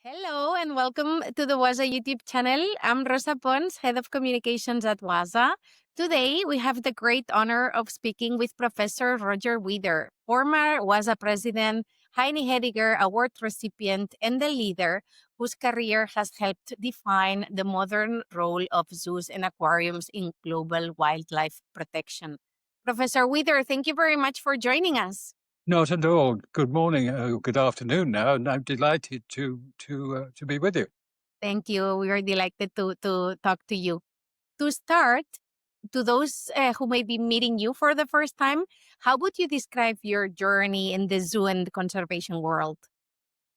Hello and welcome to the WAZA YouTube channel. I'm Rosa Pons, Head of Communications at WAZA. Today, we have the great honor of speaking with Professor Roger Wieder, former WAZA President, Heini Hediger Award recipient, and the leader whose career has helped define the modern role of zoos and aquariums in global wildlife protection. Professor Wieder, thank you very much for joining us. Not at all. Good morning, good afternoon now, and I'm delighted to be with you. Thank you. We are delighted to talk to you. To start, to those who may be meeting you for the first time, how would you describe your journey in the zoo and conservation world?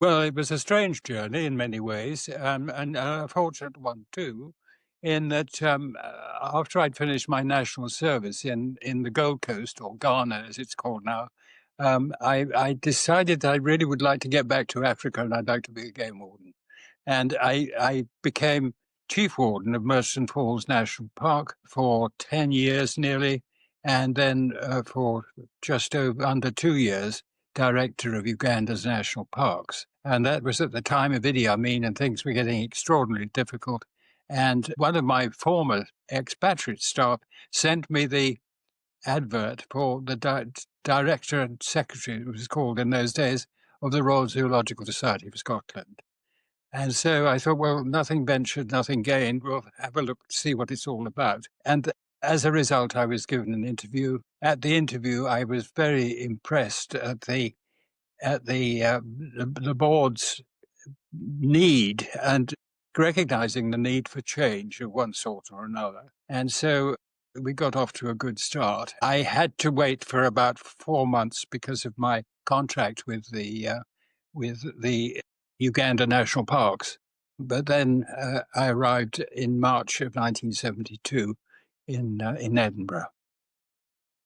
Well, it was a strange journey in many ways, and a fortunate one too, in that after I'd finished my national service in the Gold Coast, or Ghana as it's called now, I decided I really would like to get back to Africa, and I'd like to be a game warden. And I became chief warden of Merchant Falls National Park for 10 years nearly, and then for just under 2 years, director of Uganda's national parks. And that was at the time of Idi Amin, and things were getting extraordinarily difficult. And one of my former expatriate staff sent me the advert for the director and secretary, it was called in those days, of the Royal Zoological Society of Scotland. And so I thought, well, nothing ventured, nothing gained. We'll have a look, see what it's all about. And as a result, I was given an interview. At the interview, I was very impressed at the board's need and recognizing the need for change of one sort or another. And so we got off to a good start. I had to wait for about 4 months because of my contract with the Uganda National Parks. But then I arrived in March of 1972 in Edinburgh.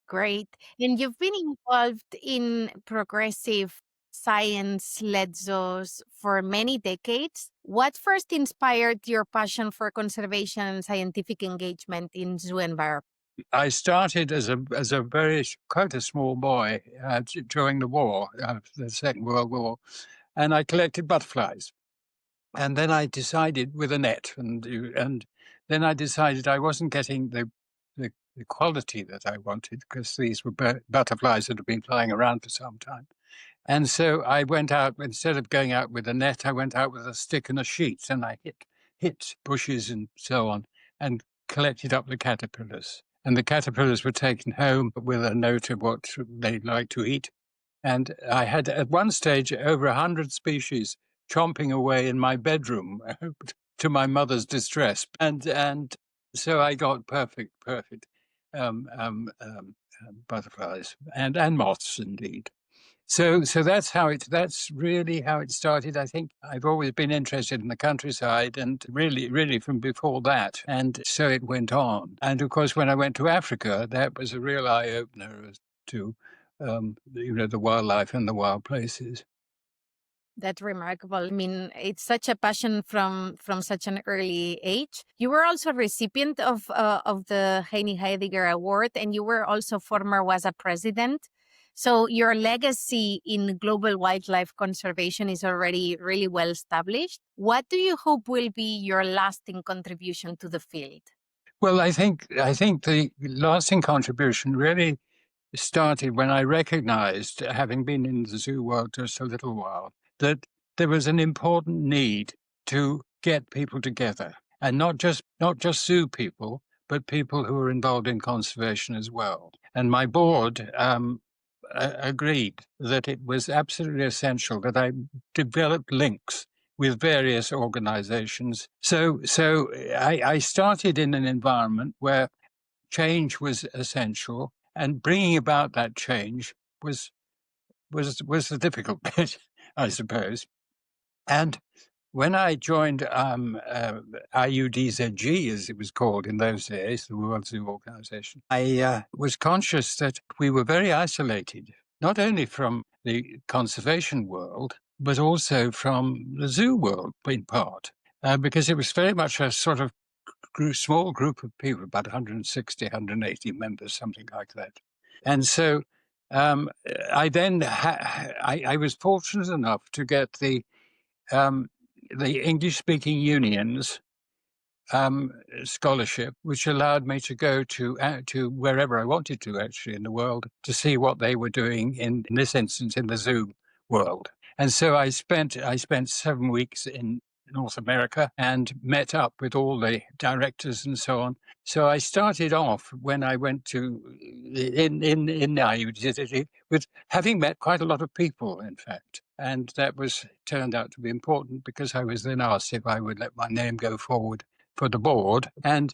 Great. And you've been involved in progressive science-led zoos for many decades. What first inspired your passion for conservation and scientific engagement in zoo environment? I started as a quite a small boy during the war, the Second World War, and I collected butterflies. And then I decided with a net, and then I decided I wasn't getting the quality that I wanted because these were butterflies that had been flying around for some time. And so I went out, instead of going out with a net, I went out with a stick and a sheet, and I hit bushes and so on, and collected up the caterpillars. And the caterpillars were taken home with a note of what they like to eat. And I had at one stage over 100 species chomping away in my bedroom to my mother's distress. And so I got perfect butterflies and moths indeed. So that's really how it started. I think I've always been interested in the countryside, and really from before that. And so it went on. And of course, when I went to Africa, that was a real eye opener as to the wildlife and the wild places. That's remarkable. I mean, it's such a passion from such an early age. You were also a recipient of the Heini Heidegger Award, and you were also former WAZA president. So your legacy in global wildlife conservation is already really well established. What do you hope will be your lasting contribution to the field? Well, I think the lasting contribution really started when I recognized, having been in the zoo world just a little while, that there was an important need to get people together, and not just zoo people, but people who are involved in conservation as well. And my board agreed that it was absolutely essential that I develop links with various organizations. So I started in an environment where change was essential, and bringing about that change was the difficult bit, I suppose. And when I joined IUDZG, as it was called in those days, the World Zoo Organization, I was conscious that we were very isolated, not only from the conservation world, but also from the zoo world in part, because it was very much a sort of small group of people, about 160, 180 members, something like that. And so I then I was fortunate enough to get the the English-speaking unions scholarship, which allowed me to go to wherever I wanted to, actually, in the world, to see what they were doing in this instance in the zoo world. And so I spent 7 weeks in North America and met up with all the directors and so on. So I started off when I went to in IUD with having met quite a lot of people, in fact. And that turned out to be important because I was then asked if I would let my name go forward for the board. And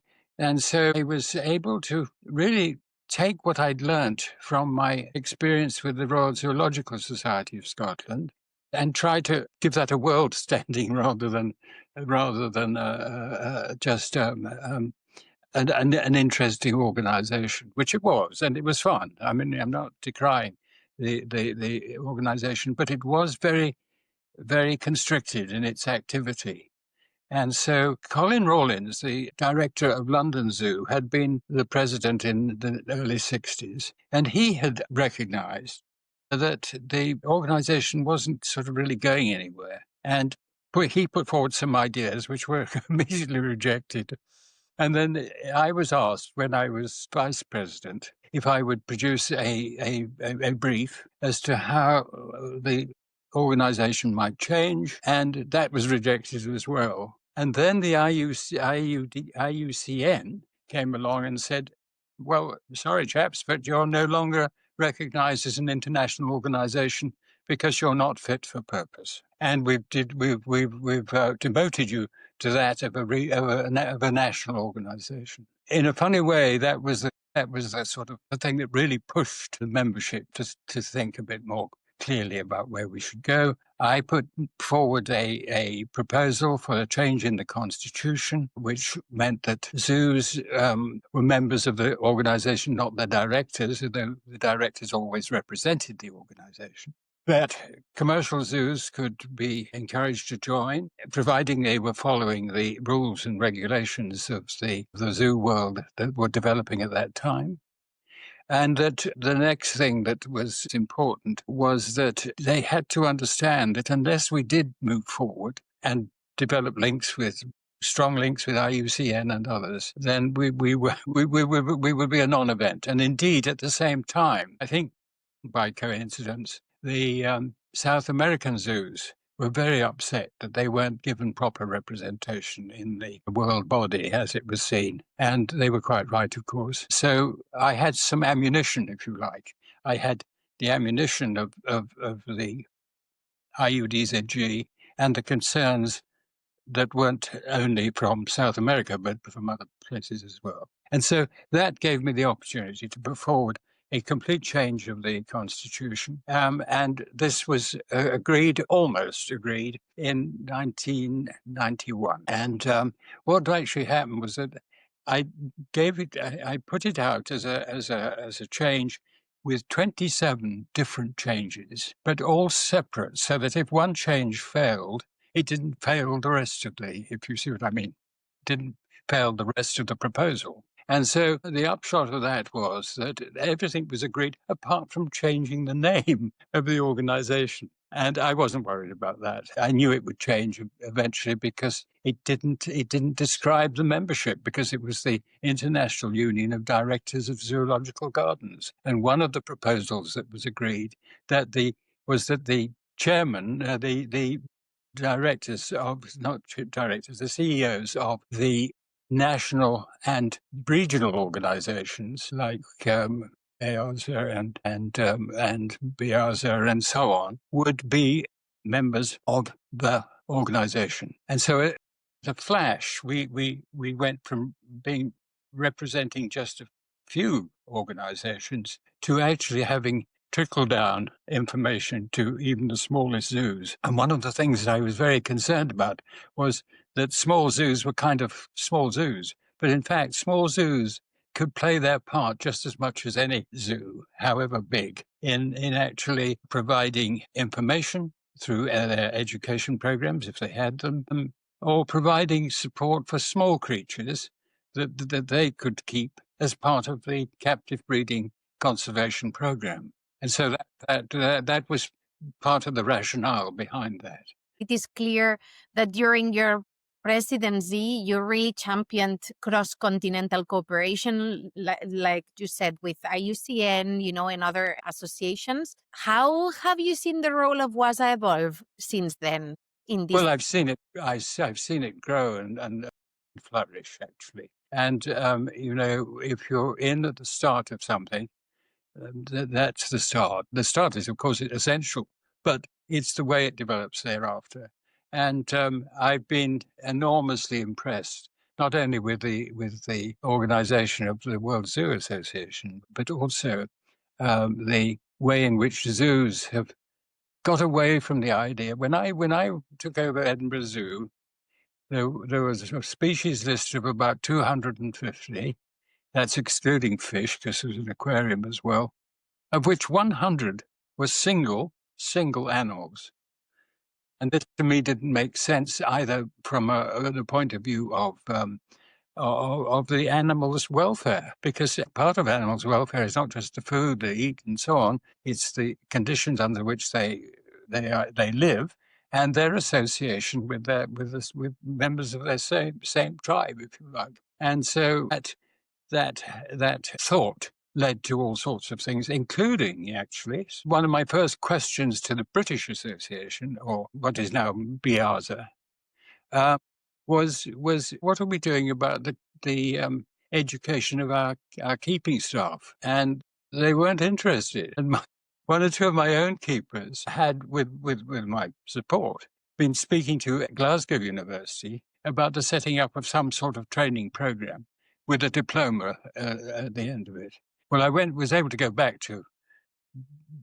so I was able to really take what I'd learnt from my experience with the Royal Zoological Society of Scotland and try to give that a world standing rather than just an interesting organisation, which it was, and it was fun. I mean, I'm not decrying the organisation, but it was very, very constricted in its activity. And so Colin Rawlins, the director of London Zoo, had been the president in the early 60s, and he had recognised that the organisation wasn't sort of really going anywhere. And he put forward some ideas which were immediately rejected. And then I was asked, when I was vice president, if I would produce a brief as to how the organisation might change, and that was rejected as well. And then the IUCN came along and said, well, sorry, chaps, but you're no longer recognised as an international organisation because you're not fit for purpose. And we've demoted you to that of a national organisation. In a funny way, that was the sort of the thing that really pushed the membership to think a bit more clearly about where we should go. I put forward a proposal for a change in the constitution, which meant that zoos were members of the organisation, not the directors, although the directors always represented the organisation. That commercial zoos could be encouraged to join, providing they were following the rules and regulations of the zoo world that were developing at that time. And that the next thing that was important was that they had to understand that unless we did move forward and develop strong links with IUCN and others, then we would be a non-event. And indeed, at the same time, I think by coincidence, the South American zoos were very upset that they weren't given proper representation in the world body as it was seen. And they were quite right, of course. So I had some ammunition, if you like. I had the ammunition of the IUDZG and the concerns that weren't only from South America, but from other places as well. And so that gave me the opportunity to put forward a complete change of the constitution. And this was almost agreed in 1991. And what actually happened was that I put it out as a change with 27 different changes, but all separate, so that if one change failed, it didn't fail the rest of if you see what I mean, didn't fail the rest of the proposal. And so the upshot of that was that everything was agreed apart from changing the name of the organization. And I wasn't worried about that. I knew it would change eventually because it didn't describe the membership, because it was the International Union of Directors of Zoological Gardens. And one of the proposals that was agreed was that the chairman, the directors the CEOs of the national and regional organizations like WAZA and BIAZA and so on would be members of the organization. And so the flash, we went from being representing just a few organizations to actually having trickle-down information to even the smallest zoos. And one of the things that I was very concerned about was that small zoos were kind of small zoos. But in fact, small zoos could play their part just as much as any zoo, however big, in actually providing information through their education programs, if they had them, or providing support for small creatures that they could keep as part of the captive breeding conservation program. And so that was part of the rationale behind that. It is clear that during your presidency, you really championed cross-continental cooperation, like you said, with IUCN, and other associations. How have you seen the role of WAZA evolve since then in this? Well, I've seen it. I've seen it grow and flourish, actually. And if you're in at the start of something, that's the start. The start is, of course, essential, but it's the way it develops thereafter. And I've been enormously impressed, not only with the organization of the World Zoo Association, but also the way in which zoos have got away from the idea. When I took over Edinburgh Zoo, there was a species list of about 250. That's excluding fish, because there's an aquarium as well, of which 100 were single animals. And this to me didn't make sense either from the point of view of the animals' welfare, because part of animals' welfare is not just the food they eat and so on; it's the conditions under which they live and their association with members of their same tribe, if you like. And so that thought led to all sorts of things, including, actually, one of my first questions to the British Association, or what is now BIAZA, was what are we doing about the education of our keeping staff? And they weren't interested. And one or two of my own keepers had, with my support, been speaking to Glasgow University about the setting up of some sort of training program with a diploma at the end of it. Well, I was able to go back to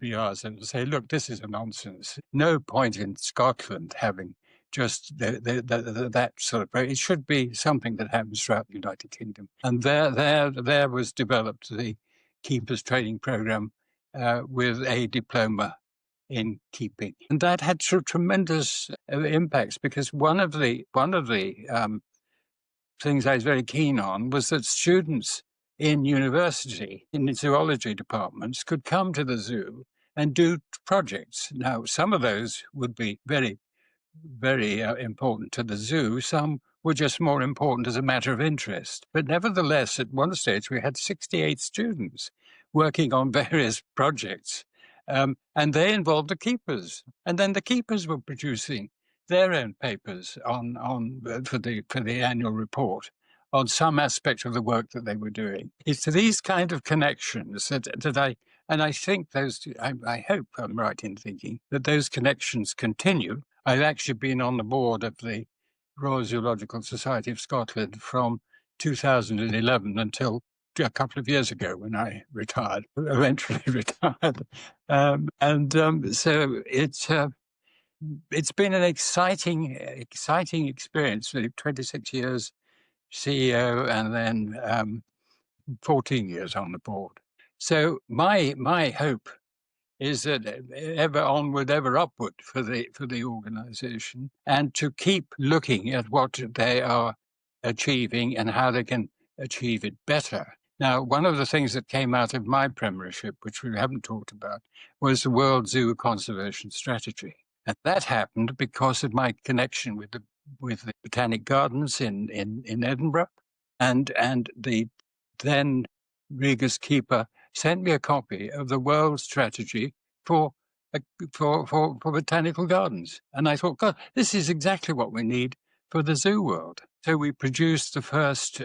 BRs and say, look, this is a nonsense. No point in Scotland having just that sort of, it should be something that happens throughout the United Kingdom. And there was developed the keepers training program with a diploma in keeping. And that had tremendous impacts, because one of the things I was very keen on was that students in university, in the zoology departments, could come to the zoo and do projects. Now, some of those would be very, very important to the zoo. Some were just more important as a matter of interest. But nevertheless, at one stage, we had 68 students working on various projects. And they involved the keepers. And then the keepers were producing their own papers for the annual report on some aspect of the work that they were doing. It's these kind of connections that I think I hope I'm right in thinking that those connections continue. I've actually been on the board of the Royal Zoological Society of Scotland from 2011 until a couple of years ago, when I eventually retired. So it's been an exciting experience. 26 years CEO and then 14 years on the board. So my hope is that ever onward, ever upward for the organization, and to keep looking at what they are achieving and how they can achieve it better. Now, one of the things that came out of my premiership, which we haven't talked about, was the World Zoo Conservation Strategy. And that happened because of my connection with the Botanic Gardens in Edinburgh, and the then Regus keeper sent me a copy of the world strategy for botanical gardens. And I thought, God, this is exactly what we need for the zoo world. So we produced the first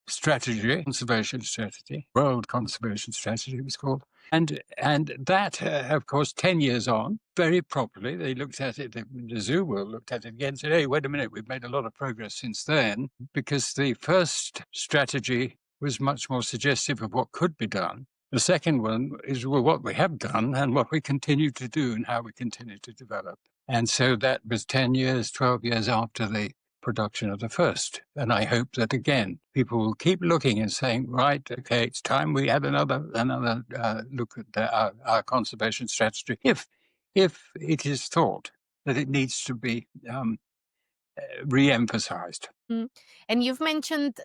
conservation strategy, World Conservation Strategy it was called. And that, of course, 10 years on, very properly, they looked at it, the zoo world looked at it again and said, hey, wait a minute, we've made a lot of progress since then, because the first strategy was much more suggestive of what could be done. The second one is, well, what we have done and what we continue to do and how we continue to develop. And so that was 10 years, 12 years after the production of the first. And I hope that, again, people will keep looking and saying, right, okay, it's time we have another look at our conservation strategy, if it is thought that it needs to be re-emphasized. And you've mentioned,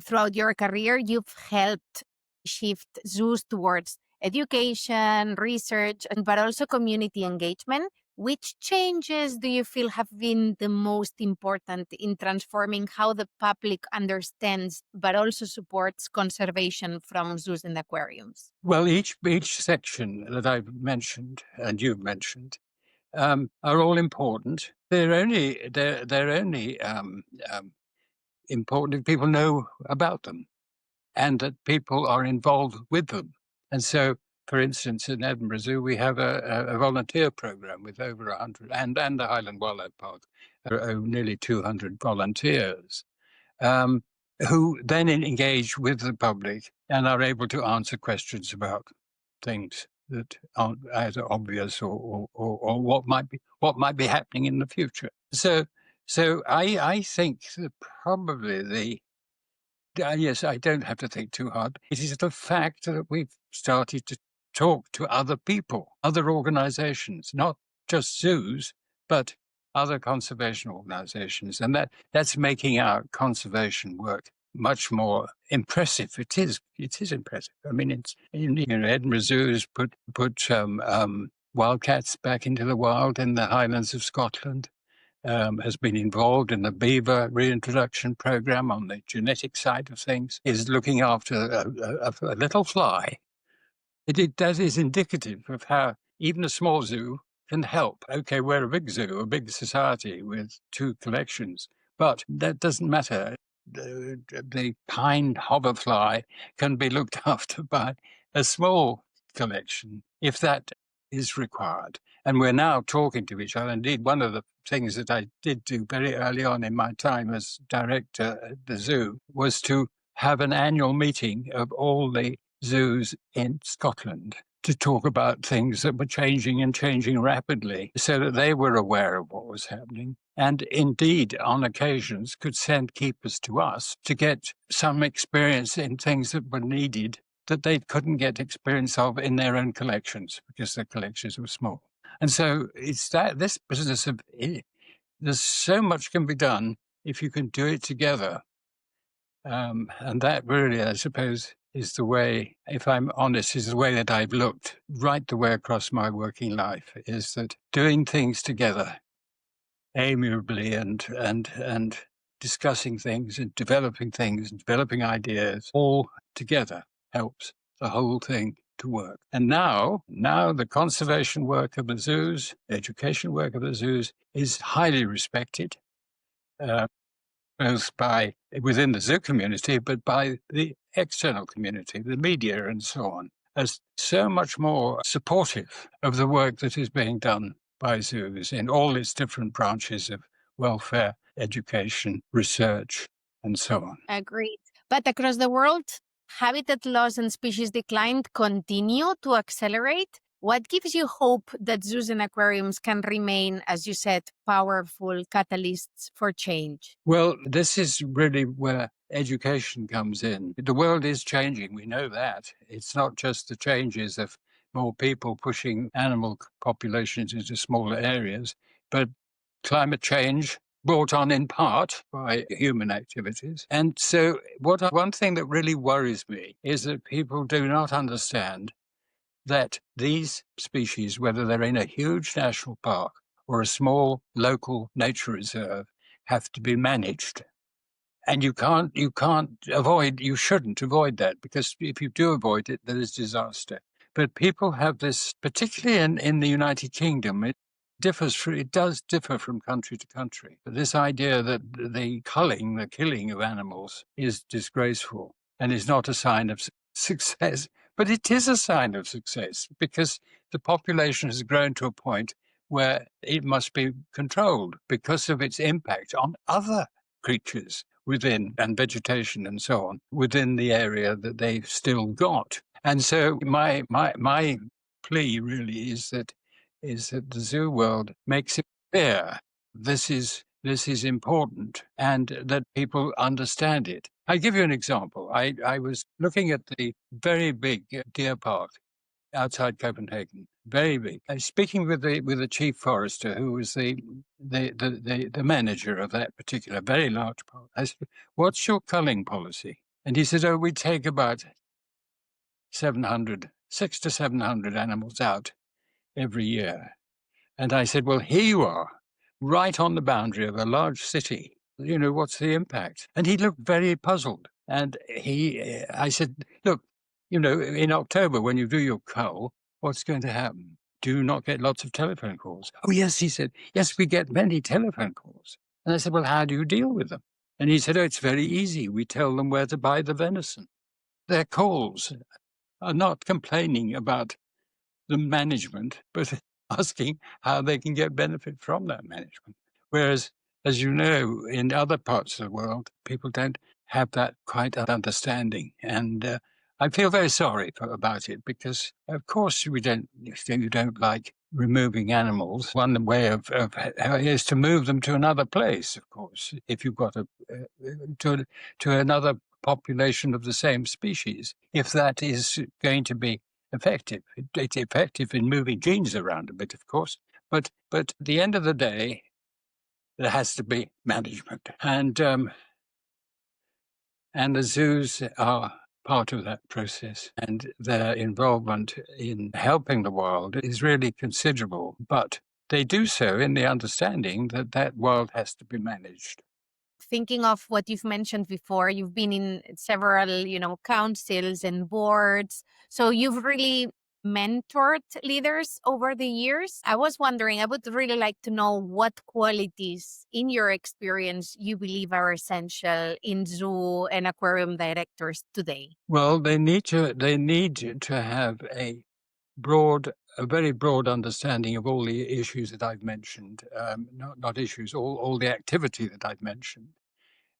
throughout your career, you've helped shift zoos towards education, research, but also community engagement. which changes do you feel have been the most important in transforming how the public understands but also supports conservation from zoos and aquariums? Well, each section that I've mentioned and you've mentioned are all important. They're only important if people know about them and that people are involved with them. And so, for instance, in Edinburgh Zoo, we have a volunteer program with over 100, and the Highland Wildlife Park, nearly 200 volunteers, who then engage with the public and are able to answer questions about things that aren't either obvious or what might be happening in the future. So I think that probably yes, I don't have to think too hard. It is the fact that we've started to talk to other people, other organizations, not just zoos, but other conservation organizations. And that's making our conservation work much more impressive. It is impressive. I mean, it's, Edinburgh Zoo has put wildcats back into the wild in the Highlands of Scotland. Has been involved in the beaver reintroduction program on the genetic side of things, is looking after a little fly. That is indicative of how even a small zoo can help. Okay, we're a big zoo, a big society with 2 collections, but that doesn't matter. The pine hoverfly can be looked after by a small collection if that is required. And we're now talking to each other. Indeed, one of the things that I did do very early on in my time as director at the zoo was to have an annual meeting of all the zoos in Scotland to talk about things that were changing and changing rapidly so that they were aware of what was happening. And indeed, on occasions, could send keepers to us to get some experience in things that were needed that they couldn't get experience of in their own collections because their collections were small. And so it's this business of, there's so much can be done if you can do it together. And that really, I suppose, is the way, if I'm honest, is the way that I've looked right the way across my working life, is that doing things together amiably and discussing things and developing ideas all together helps the whole thing to work. And now the conservation work of the zoos, education work of the zoos is highly respected. Both by within the zoo community, but by the external community, the media and so on, as so much more supportive of the work that is being done by zoos in all its different branches of welfare, education, research, and so on. Agreed. But across the world, habitat loss and species decline continue to accelerate. What gives you hope that zoos and aquariums can remain, as you said, powerful catalysts for change? Well, this is really where education comes in. The world is changing. We know that. It's not just the changes of more people pushing animal populations into smaller areas, but climate change brought on in part by human activities. And so one thing that really worries me is that people do not understand that these species, whether they're in a huge national park or a small local nature reserve, have to be managed. And you shouldn't avoid that, because if you do avoid it, there is disaster. But people have this, particularly in the United Kingdom, it does differ from country to country. But this idea that the killing of animals is disgraceful and is not a sign of success. But it is a sign of success because the population has grown to a point where it must be controlled because of its impact on other creatures within, and vegetation and so on, within the area that they've still got. And so my plea really is that the zoo world makes it clear this is important and that people understand it. I give you an example. I was looking at the very big deer park outside Copenhagen, very big. I was speaking with the chief forester, who was the manager of that particular very large park. I said, "What's your culling policy?" And he said, "Oh, we take about 600 to 700 animals out every year." And I said, well, here you are, right on the boundary of a large city. What's the impact? And he looked very puzzled. And I said, look, in October, when you do your cull, what's going to happen? Do you not get lots of telephone calls? Oh, yes, he said, yes, we get many telephone calls. And I said, well, how do you deal with them? And he said, oh, it's very easy. We tell them where to buy the venison. Their calls are not complaining about the management, but asking how they can get benefit from that management. Whereas, as you know, in other parts of the world, people don't have that quite understanding. And I feel very sorry about it because, of course, you don't like removing animals. One way of is to move them to another place, of course, if you've got to another population of the same species, if that is going to be effective. It's effective in moving genes around a bit, of course, but at the end of the day, there has to be management, and the zoos are part of that process, and their involvement in helping the world is really considerable. But they do so in the understanding that that world has to be managed. Thinking of what you've mentioned before, you've been in several, councils and boards. So you've really mentored leaders over the years. I was wondering, I would really like to know what qualities in your experience you believe are essential in zoo and aquarium directors today. Well, they need to have a very broad understanding of all the issues that I've mentioned, not issues, all the activity that I've mentioned.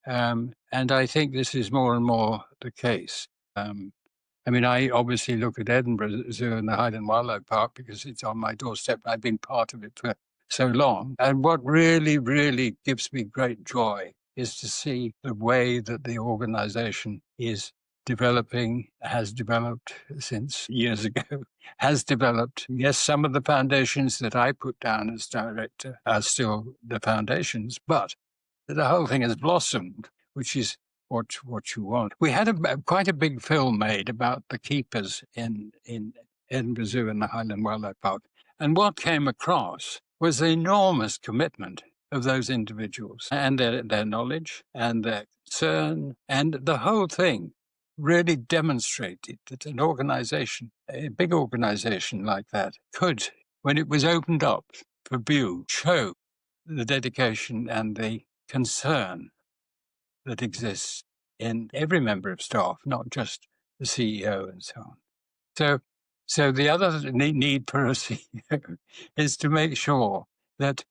And I think this is more and more the case. I obviously look at Edinburgh Zoo and the Highland Wildlife Park because it's on my doorstep. I've been part of it for so long. And what really, really gives me great joy is to see the way that the organization is has developed since years ago, has developed. Yes, some of the foundations that I put down as director are still the foundations, but the whole thing has blossomed, which is what you want. We had quite a big film made about the keepers in Edinburgh Zoo and the Highland Wildlife Park. And what came across was the enormous commitment of those individuals and their knowledge and their concern. And the whole thing really demonstrated that an organization, a big organization like that, could, when it was opened up for view, show the dedication and the concern that exists in every member of staff, not just the CEO and so on. So the other need for a CEO is to make sure that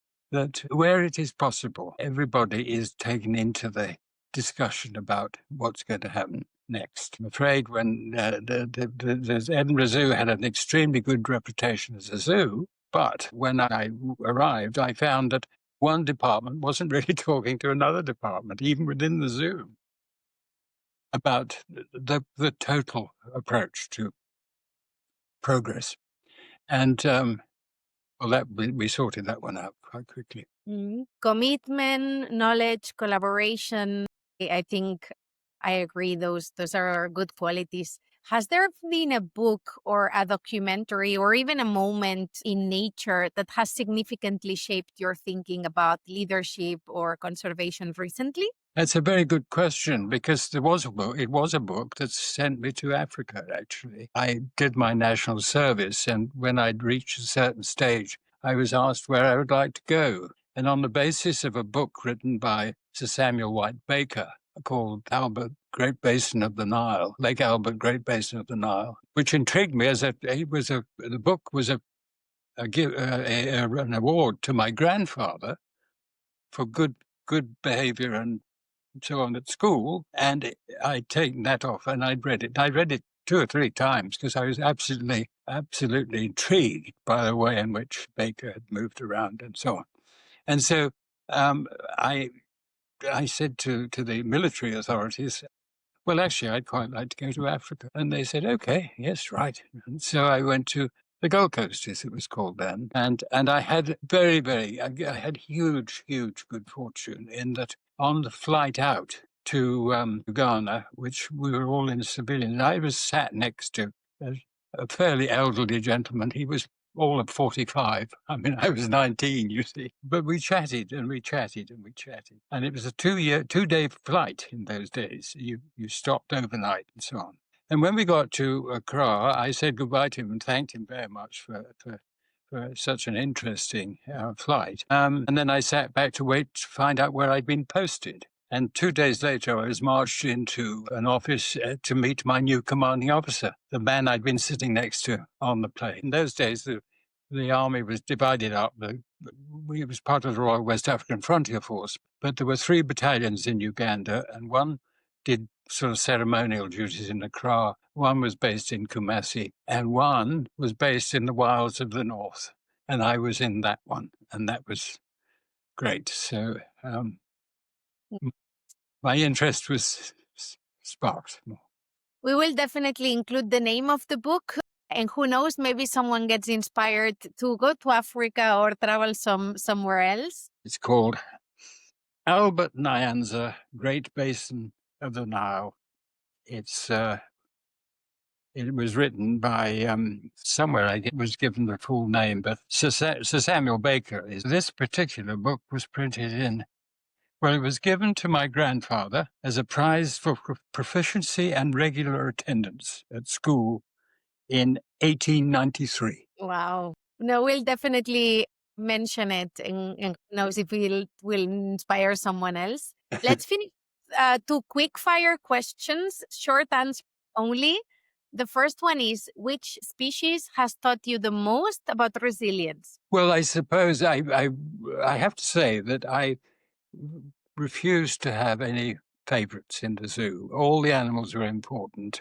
where it is possible, everybody is taken into the discussion about what's going to happen next. I'm afraid when the Edinburgh Zoo had an extremely good reputation as a zoo, but when I arrived, I found that one department wasn't really talking to another department, even within the zoo, about the total approach to progress. And we sorted that one out quite quickly. Commitment, knowledge, collaboration. I think I agree. Those are good qualities. Has there been a book or a documentary or even a moment in nature that has significantly shaped your thinking about leadership or conservation recently? That's a very good question because there was a book. It was a book that sent me to Africa, actually. I did my national service, and when I'd reached a certain stage, I was asked where I would like to go. And on the basis of a book written by Sir Samuel White Baker called Albert Great Basin of the Nile, Lake Albert Great Basin of the Nile, which intrigued me as the book was an award to my grandfather for good behavior and so on at school, and I'd taken that off and I'd read it. I read it 2 or 3 times because I was absolutely intrigued by the way in which Baker had moved around and so on. And so I said to the military authorities, well, actually, I'd quite like to go to Africa. And they said, okay, yes, right. And so I went to the Gold Coast, as it was called then. And I had I had huge good fortune in that on the flight out to Ghana, which we were all in civilian, I was sat next to a fairly elderly gentleman. He was all of 45. I mean, I was 19, you see. But we chatted and we chatted and we chatted. And it was a 2-day flight in those days. You stopped overnight and so on. And when we got to Accra, I said goodbye to him and thanked him very much for such an interesting flight. And then I sat back to wait to find out where I'd been posted. And 2 days later, I was marched into an office to meet my new commanding officer, the man I'd been sitting next to on the plane. In those days, the army was divided up. We was part of the Royal West African Frontier Force, but there were 3 battalions in Uganda, and one did sort of ceremonial duties in Accra. One was based in Kumasi, and one was based in the wilds of the north. And I was in that one, and that was great. So my interest was sparked more. We will definitely include the name of the book. And who knows, maybe someone gets inspired to go to Africa or travel somewhere else. It's called Albert Nyanza, Great Basin of the Nile. It was written by somewhere I was given the full name, but Sir Samuel Baker. This particular book was printed in. Well, it was given to my grandfather as a prize for proficiency and regular attendance at school in 1893. Wow. No, we'll definitely mention it, and who knows if will inspire someone else. Let's finish 2 quick fire questions, short answer only. The first one is, which species has taught you the most about resilience? Well, I suppose I have to say that I refused to have any favorites in the zoo. All the animals were important,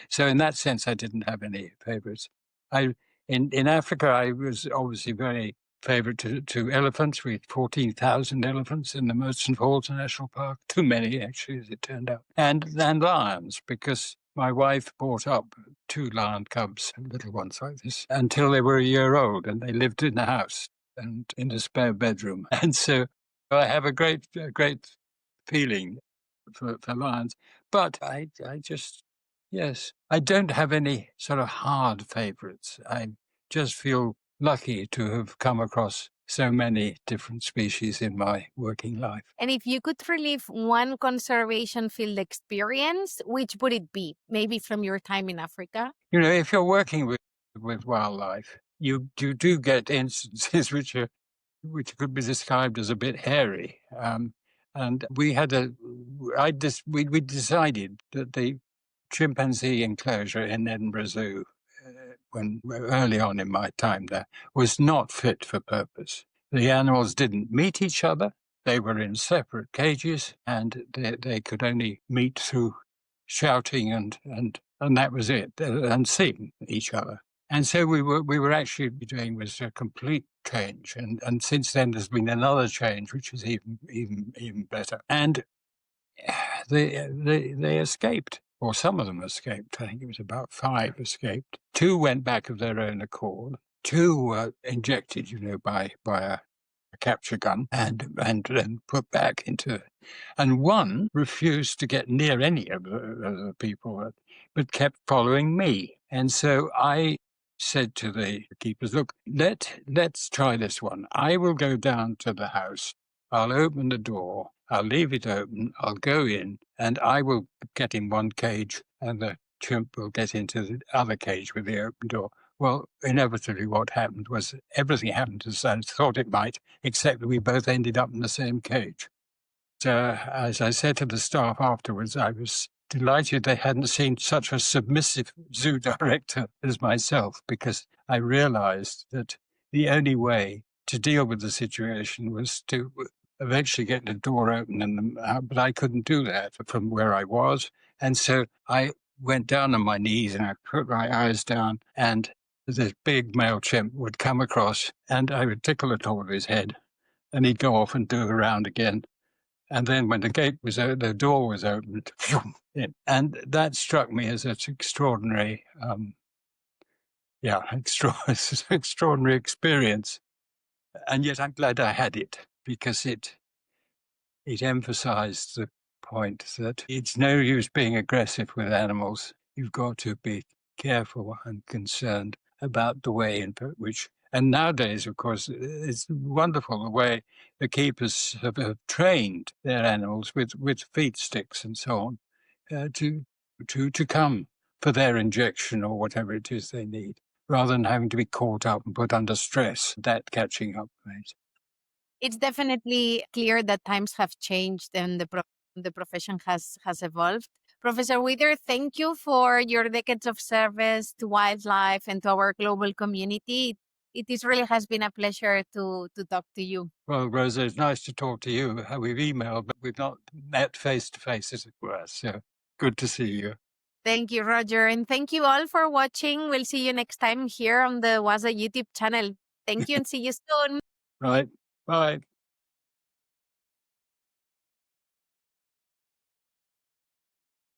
so in that sense, I didn't have any favorites. In Africa, I was obviously very favorite to elephants. We had 14,000 elephants in the Merchant Falls National Park. Too many, actually, as it turned out. And lions, because my wife brought up 2 lion cubs, little ones like this, until they were a year old, and they lived in the house and in a spare bedroom. And so I have a great feeling for lions. But I just, yes, I don't have any sort of hard favorites. I just feel lucky to have come across so many different species in my working life. And if you could relive one conservation field experience, which would it be? Maybe from your time in Africa? You know, if you're working with wildlife, you do get instances which could be described as a bit hairy. And we decided that the chimpanzee enclosure in Edinburgh Zoo, early on in my time there, was not fit for purpose. The animals didn't meet each other. They were in separate cages, and they could only meet through shouting and that was it, and seeing each other. And so we were actually doing was a complete change, and since then there's been another change which is even better. And they escaped, or some of them escaped. I think it was about 5 escaped. 2 went back of their own accord. 2 were injected, by a capture gun and put back into. And 1 refused to get near any of the people, but kept following me. And so I said to the keepers, look, let's try this one. I will go down to the house. I'll open the door. I'll leave it open. I'll go in, and I will get in one cage, and the chimp will get into the other cage with the open door. Well, inevitably what happened was everything happened as I thought it might, except that we both ended up in the same cage. As I said to the staff afterwards, I was delighted they hadn't seen such a submissive zoo director as myself, because I realized that the only way to deal with the situation was to eventually get the door open, but I couldn't do that from where I was. And so I went down on my knees and I put my eyes down, and this big male chimp would come across, and I would tickle the top of his head, and he'd go off and do a round again. And then when the door was opened, and that struck me as an extraordinary, extraordinary experience. And yet I'm glad I had it, because it emphasized the point that it's no use being aggressive with animals. You've got to be careful and concerned about the way in which, and nowadays, of course, it's wonderful the way the keepers have trained their animals with feed sticks and so on to come for their injection or whatever it is they need, rather than having to be caught up and put under stress. That catching up rate. It's definitely clear that times have changed and the profession has evolved. Professor Wither, thank you for your decades of service to wildlife and to our global community. It really has been a pleasure to talk to you. Well, Rosa, it's nice to talk to you. We've emailed, but we've not met face to face, as it were. So good to see you. Thank you, Roger. And thank you all for watching. We'll see you next time here on the WAZA YouTube channel. Thank you and see you soon. Right. Bye.